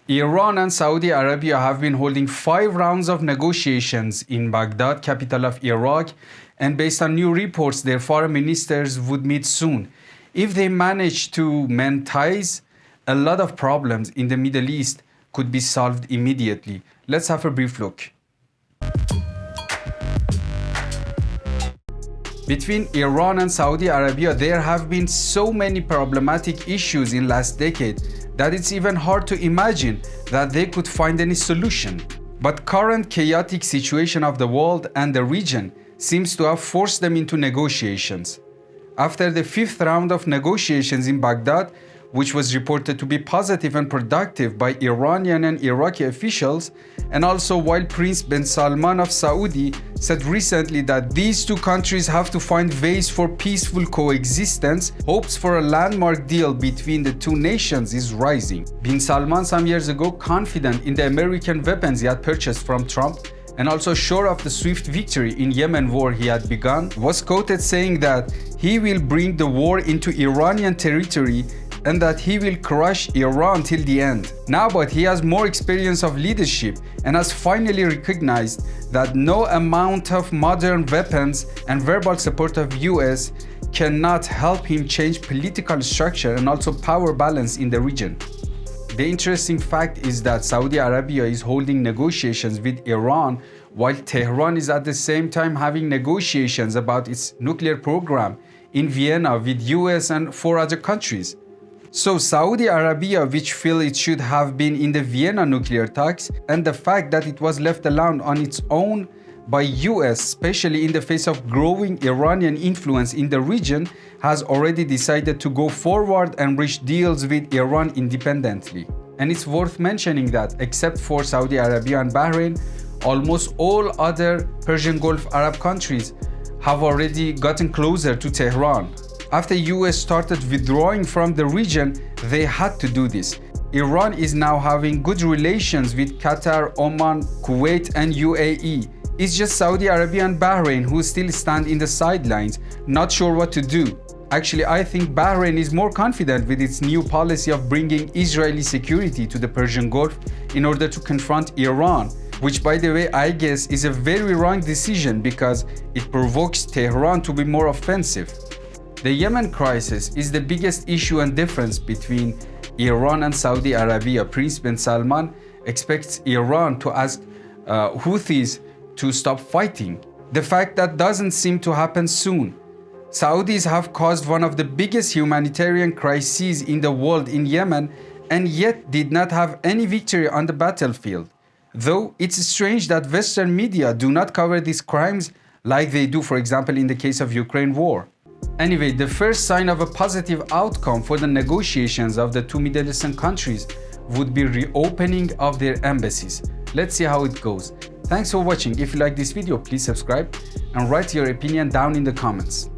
Iran and Saudi Arabia have been holding 5 rounds of negotiations in Baghdad, capital of Iraq, and based on new reports, their foreign ministers would meet soon. If they manage to mend ties, a lot of problems in the Middle East could be solved immediately. Let's have a brief look. Between Iran and Saudi Arabia, there have been so many problematic issues in last decade that it's even hard to imagine that they could find any solution. But current chaotic situation of the world and the region seems to have forced them into negotiations. After the 5th round of negotiations in Baghdad, which was reported to be positive and productive by Iranian and Iraqi officials, and also while Prince bin Salman of Saudi said recently that these two countries have to find ways for peaceful coexistence, hopes for a landmark deal between the two nations is rising. Bin Salman some years ago, confident in the American weapons he had purchased from Trump, and also sure of the swift victory in Yemen war he had begun, was quoted saying that he will bring the war into Iranian territory and that he will crush Iran till the end. Now, but he has more experience of leadership and has finally recognized that no amount of modern weapons and verbal support of US cannot help him change political structure and also power balance in the region. The interesting fact is that Saudi Arabia is holding negotiations with Iran while Tehran is at the same time having negotiations about its nuclear program in Vienna with US and 4 other countries. So Saudi Arabia, which feel it should have been in the Vienna nuclear talks, and the fact that it was left alone on its own by US, especially in the face of growing Iranian influence in the region, has already decided to go forward and reach deals with Iran independently. And it's worth mentioning that, except for Saudi Arabia and Bahrain, almost all other Persian Gulf Arab countries have already gotten closer to Tehran. After US started withdrawing from the region, they had to do this. Iran is now having good relations with Qatar, Oman, Kuwait, and UAE. It's just Saudi Arabia and Bahrain who still stand in the sidelines, not sure what to do. Actually, I think Bahrain is more confident with its new policy of bringing Israeli security to the Persian Gulf in order to confront Iran, which, by the way, I guess is a very wrong decision because it provokes Tehran to be more offensive. The Yemen crisis is the biggest issue and difference between Iran and Saudi Arabia. Prince bin Salman expects Iran to ask Houthis to stop fighting. The fact that doesn't seem to happen soon. Saudis have caused one of the biggest humanitarian crises in the world in Yemen and yet did not have any victory on the battlefield. Though it's strange that Western media do not cover these crimes like they do, for example, in the case of Ukraine war. Anyway, the first sign of a positive outcome for the negotiations of the two Middle Eastern countries would be reopening of their embassies. Let's see how it goes. Thanks for watching. If you like this video, please subscribe and write your opinion down in the comments.